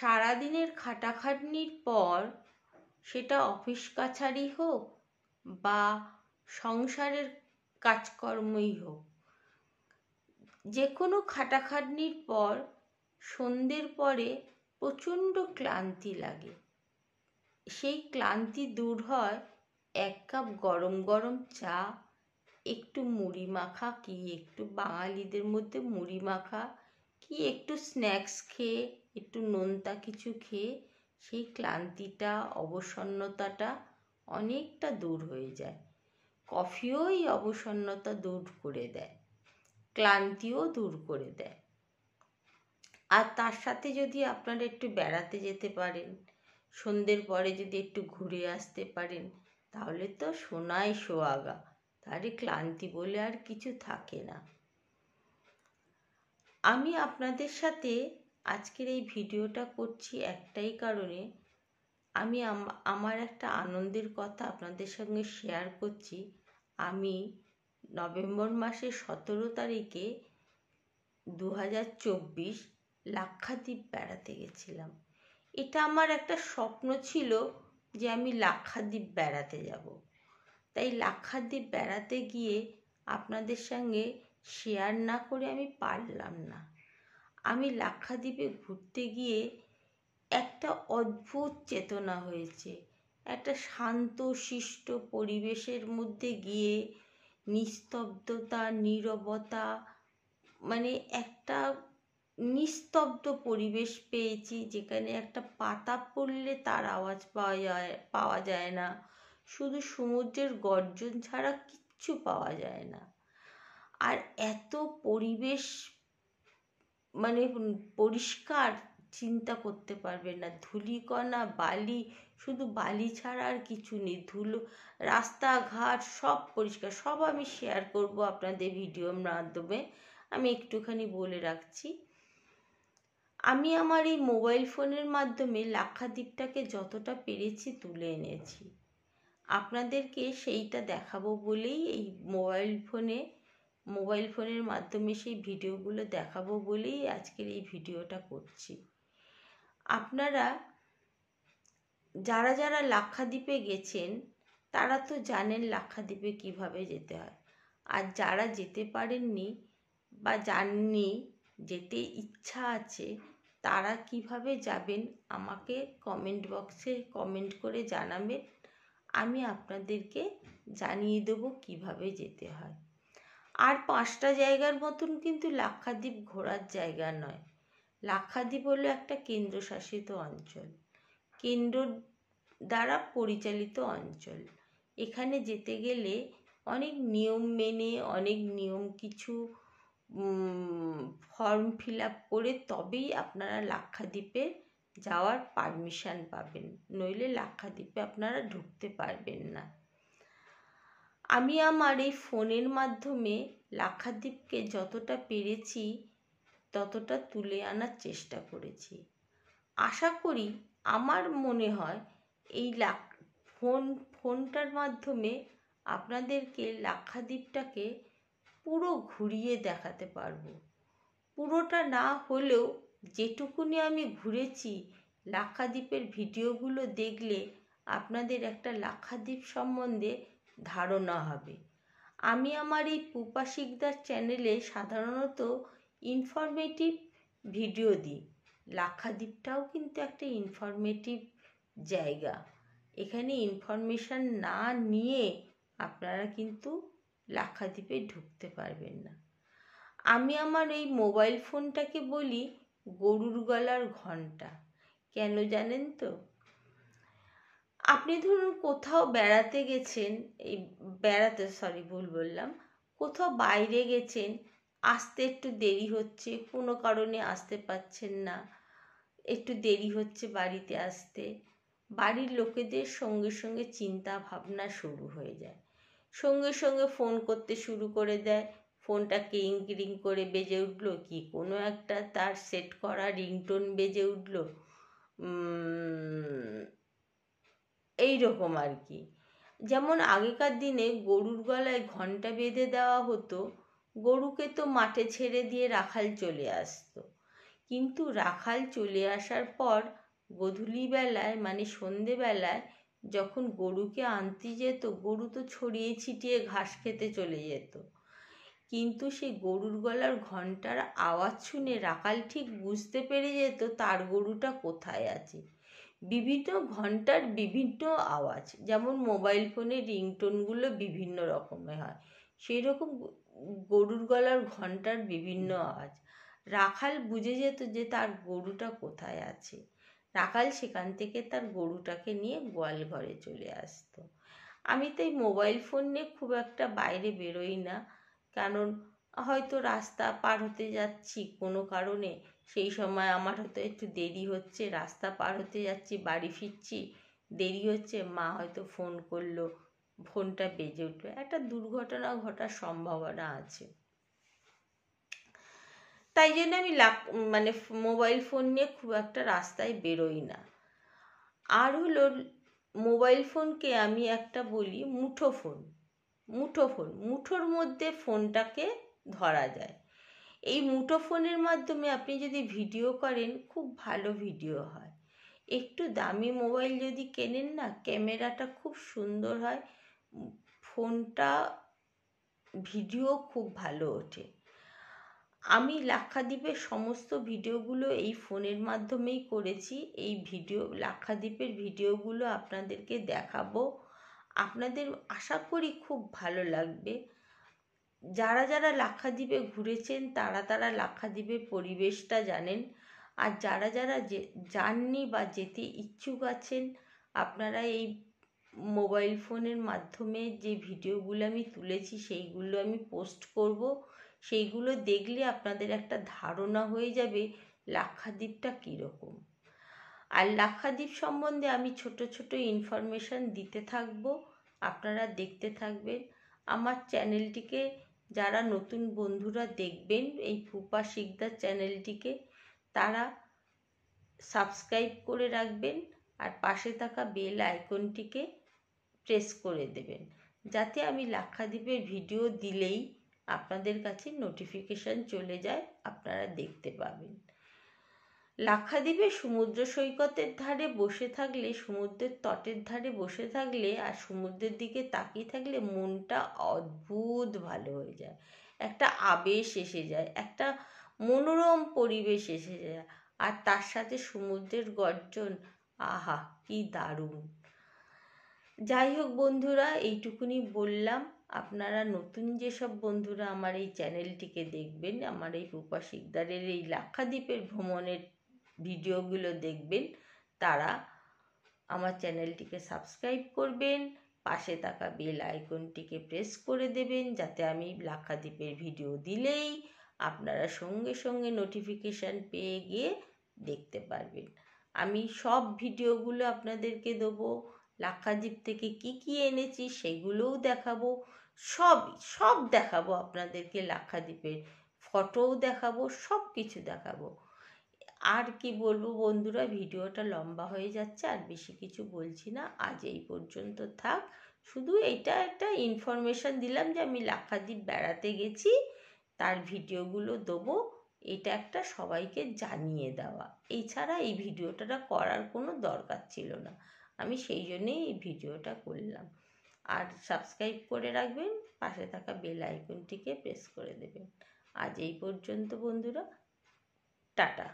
সারাদিনের খাটাখাটনির পর সেটা অফিস কাছারি হোক বা সংসারের কাজকর্মই হোক, যে কোনো খাটাখাটনির পর সন্ধ্যের পরে প্রচণ্ড ক্লান্তি লাগে। সেই ক্লান্তি দূর হয় এক কাপ গরম গরম চা, একটু মুড়ি মাখা, কি একটু বাঙালিদের মধ্যে মুড়ি মাখা, কি একটু স্ন্যাক্স খেয়ে, একটু নোনতা কিছু খেয়ে সেই ক্লান্তিটা, অবসন্নতাটা অনেকটা দূর হয়ে যায়। কফিও এই অবসন্নতা দূর করে দেয়, ক্লান্তিও দূর করে দেয়। আর তার সাথে যদি আপনারা একটু বেড়াতে যেতে পারেন, সন্ধ্যের পরে যদি একটু ঘুরে আসতে পারেন, তাহলে তো সোনায় সোহাগা, তাহলে ক্লান্তি বলে আর কিছু থাকে না। আমি আপনাদের সাথে আজকের এই ভিডিওটা করছি একটাই কারণে, আমি আমার একটা আনন্দের কথা আপনাদের সঙ্গে শেয়ার করছি। আমি নভেম্বর মাসের 17 তারিখে 2024 লাক্ষাদ্বীপ বেড়াতে গেছিলাম। এটা আমার একটা স্বপ্ন ছিল যে আমি লাক্ষাদ্বীপ বেড়াতে যাব। তাই লাক্ষাদ্বীপ বেড়াতে গিয়ে আপনাদের সঙ্গে শেয়ার না করে আমি পারলাম না। আমি লাক্ষাদ্বীপে ঘুরতে গিয়ে একটা অদ্ভুত চেতনা হয়েছে। একটা শান্ত শিষ্ট পরিবেশের মধ্যে গিয়ে নিস্তব্ধতা, নীরবতা, মানে একটা নিস্তব্ধ পরিবেশ পেয়েছি, যেখানে একটা পাতা পড়লে তার আওয়াজ পাওয়া যায় না, শুধু সমুদ্রের গর্জন ছাড়া কিচ্ছু পাওয়া যায় না। আর এত পরিবেশ মানে পরিষ্কার, চিন্তা করতে পারবে না। ধূলিকণা, বালি, শুধু বালি ছাড়া আর কিছু নেই। ধুলো, রাস্তাঘাট সব পরিষ্কার। সব আমি শেয়ার করব আপনাদের ভিডিওর মাধ্যমে। আমি একটুখানি বলে রাখছি, আমি আমার এই মোবাইল ফোনের মাধ্যমে লাক্ষাদ্বীপটাকে যতটা পেরেছি তুলে এনেছি। আপনাদেরকে সেইটা দেখাবো বলেই এই মোবাইল ফোনের মাধ্যমে সেই ভিডিওগুলো দেখাবো বলেই আজকের এই ভিডিওটা করছি। আপনারা যারা যারা লাক্ষাদ্বীপে গেছেন তারা তো জানেন লাক্ষাদ্বীপে কিভাবে যেতে হয়। আর যারা যেতে পারেননি বা জাননি, যেতে ইচ্ছা আছে, তারা কিভাবে যাবেন আমাকে কমেন্ট বক্সে কমেন্ট করে জানাবেন। আমি আপনাদেরকে জানিয়ে দেবো কিভাবে যেতে হয়। আর 5টা জায়গার মতন কিন্তু লাক্ষাদ্বীপ ঘোরার জায়গা নয়। লাক্ষাদ্বীপ হলো একটা কেন্দ্রশাসিত অঞ্চল, কেন্দ্র দ্বারা পরিচালিত অঞ্চল। এখানে যেতে গেলে অনেক নিয়ম মেনে, অনেক নিয়ম কিছু ফর্ম ফিল আপ করে তবেই আপনারা লাক্ষাদ্বীপে যাওয়ার পারমিশন পাবেন, নইলে লাক্ষাদ্বীপে আপনারা ঢুকতে পারবেন না। আমি আমার এই ফোনের মাধ্যমে লাক্ষাদ্বীপকে যতটা পেরেছি ততটা তুলে আনার চেষ্টা করেছি। আশা করি, আমার মনে হয় এই ফোনটার মাধ্যমে আপনাদেরকে লাক্ষাদ্বীপটাকে পুরো ঘুরিয়ে দেখাতে পারবো। পুরোটা না হলেও যেটুকুনি আমি ঘুরেছি, লাক্ষাদ্বীপের ভিডিওগুলো দেখলে আপনাদের একটা লাক্ষাদ্বীপ সম্বন্ধে ধারণা হবে। আমি আমার এই পুপা শিকদার চ্যানেলে সাধারণত ইনফরমেটিভ ভিডিও দিই। লাক্ষাদ্বীপটাও কিন্তু একটা ইনফরমেটিভ জায়গা। এখানে ইনফরমেশান না নিয়ে আপনারা কিন্তু লাক্ষাদ্বীপে ঢুকতে পারবেন না। আমি আমার এই মোবাইল ফোনটাকে বলি গরুর গলার ঘন্টা। কেন জানেন তো? আপনি ধরুন কোথাও বেড়াতে গেছেন, কোথাও বাইরে গেছেন, আসতে একটু দেরি হচ্ছে, কোনো কারণে আসতে পারছেন না, একটু দেরি হচ্ছে বাড়িতে আসতে, বাড়ির লোকেদের সঙ্গে সঙ্গে চিন্তা ভাবনা শুরু হয়ে যায়। সঙ্গে সঙ্গে ফোন করতে শুরু করে দেয়। ফোনটা কিরিং কিরিং করে বেজে উঠলো, কি কোনো একটা তার সেট করা রিংটোন বেজে উঠলো, এই রকম আর কি। যেমন আগেকার দিনে গরুর গলায় ঘন্টা বেঁধে দেওয়া হতো, গরুকে তো মাঠে ছেড়ে দিয়ে রাখাল চলে আসতো। কিন্তু রাখাল চলে আসার পর গোধূলিবেলায় মানে সন্ধেবেলায় যখন গরুকে আনতে যেত, গরু তো ছড়িয়ে ছিটিয়ে ঘাস খেতে চলে যেত। কিন্তু সেই গরুর গলার ঘণ্টার আওয়াজ শুনে রাখাল ঠিক বুঝতে পেরে যেত তার গরুটা কোথায় আছে। বিভিন্ন ঘণ্টার বিভিন্ন আওয়াজ, যেমন মোবাইল ফোনের রিংটোনগুলো বিভিন্ন রকমের হয়, সেই রকম গরুর গলার ঘণ্টার বিভিন্ন আওয়াজ। রাখাল বুঝে যেত যে তার গরুটা কোথায় আছে। রাখাল সেখান থেকে তার গরুটাকে নিয়ে গোয়াল ঘরে চলে আসতো। আমি তাই মোবাইল ফোন নিয়ে খুব একটা বাইরে বেরোই না, কারণ হয়তো রাস্তা পার হতে যাচ্ছি কোনো কারণে, সেই সময় আমার হয়তো একটু দেরি হচ্ছে, রাস্তা পার হতে যাচ্ছি, বাড়ি ফিরছি, দেরি হচ্ছে, মা হয়তো ফোন করলো, ফোনটা বেজে উঠবে, একটা দুর্ঘটনা ঘটার সম্ভাবনা আছে। তাই জন্য আমি মানে মোবাইল ফোন নিয়ে খুব একটা রাস্তায় বেরোই না। আর হলো, মোবাইল ফোনকে আমি একটা বলি মুঠোফোন। মুঠোর মধ্যে ফোনটাকে ধরা যায়। এই মুঠোফোনের মাধ্যমে আপনি যদি ভিডিও করেন, খুব ভালো ভিডিও হয়। একটু দামি মোবাইল যদি কেনেন না, ক্যামেরাটা খুব সুন্দর হয়, ফোনটা ভিডিও খুব ভালো ওঠে। আমি লাক্ষাদ্বীপের সমস্ত ভিডিওগুলো এই ফোনের মাধ্যমেই করেছি। এই লাক্ষাদ্বীপের ভিডিওগুলো আপনাদেরকে দেখাবো, আপনাদের আশা করি খুব ভালো লাগবে। যারা যারা লাক্ষাদ্বীপে ঘুরেছেন তারা লাক্ষাদ্বীপের পরিবেশটা জানেন, আর যারা যারা যাননি বা যেতে ইচ্ছুক আছেন, আপনারা এই মোবাইল ফোনের মাধ্যমে যে ভিডিওগুলো আমি তুলেছি সেইগুলো আমি পোস্ট করব, সেইগুলো দেখলে আপনাদের একটা ধারণা হয়ে যাবে লাক্ষাদ্বীপটা কীরকম। আর লাক্ষাদ্বীপ সম্বন্ধে আমি ছোট ছোট ইনফরমেশান দিতে থাকব, আপনারা দেখতে থাকবেন। আমার চ্যানেলটিকে যারা নতুন বন্ধুরা দেখবেন, এই ফুপা শিকদার চ্যানেলটিকে, তারা সাবস্ক্রাইব করে রাখবেন আর পাশে থাকা বেল আইকনটিকে প্রেস করে দেবেন, যাতে আমি লাক্ষাদ্বীপের ভিডিও দিলেই আপনাদের কাছে নোটিফিকেশান চলে যায়, আপনারা দেখতে পাবেন। লাক্ষাদ্বীপের সমুদ্র সৈকতের ধারে বসে থাকলে, সমুদ্রের তটের ধারে বসে থাকলে আর সমুদ্রের দিকে তাকিয়ে থাকলে মনটা অদ্ভুত ভালো হয়ে যায়, একটা আবেশ এসে যায়, একটা মনোরম পরিবেশ এসে যায়, আর তার সাথে সমুদ্রের গর্জন, আহা কি দারুণ। যাই হোক বন্ধুরা, এইটুকুনি বললাম। আপনারা নতুন যেসব বন্ধুরা আমার এই চ্যানেলটিকে দেখবেন, আমার এই ফুপা শিকদারের এই লাক্ষাদ্বীপের ভ্রমণের ভিডিওগুলো দেখবেন, তারা আমার চ্যানেলটিকে সাবস্ক্রাইব করবেন, পাশে থাকা বেল আইকনটিকে প্রেস করে দেবেন, যাতে আমি লাক্ষাদ্বীপের ভিডিও দিলেই আপনারা সঙ্গে সঙ্গে নোটিফিকেশান পেয়ে গিয়ে দেখতে পারবেন। আমি সব ভিডিওগুলো আপনাদেরকে দেবো, লাক্ষাদ্বীপ থেকে কি কি এনেছি সেগুলোও দেখাবো, সব দেখাবো আপনাদেরকে, লাক্ষাদ্বীপের ফটোও দেখাবো, সব কিছু দেখাবো। আর কি বলবো বন্ধুরা, ভিডিওটা লম্বা হয়ে যাচ্ছে, আর বেশি কিছু বলছি না, আজ এই পর্যন্ত থাক। শুধু এইটা একটা ইনফরমেশান দিলাম যে আমি লাক্ষাদ্বীপ বেড়াতে গেছি, তার ভিডিওগুলো দেবো, এটা একটা সবাইকে জানিয়ে দেওয়া। এছাড়া এই ভিডিওটা করার কোনো দরকার ছিল না, আমি সেই জন্যেই এই ভিডিওটা করলাম। আর সাবস্ক্রাইব করে রাখবেন, পাশে থাকা বেল আইকনটিকে প্রেস করে দেবেন। আজ এই পর্যন্ত বন্ধুরা, টাটা।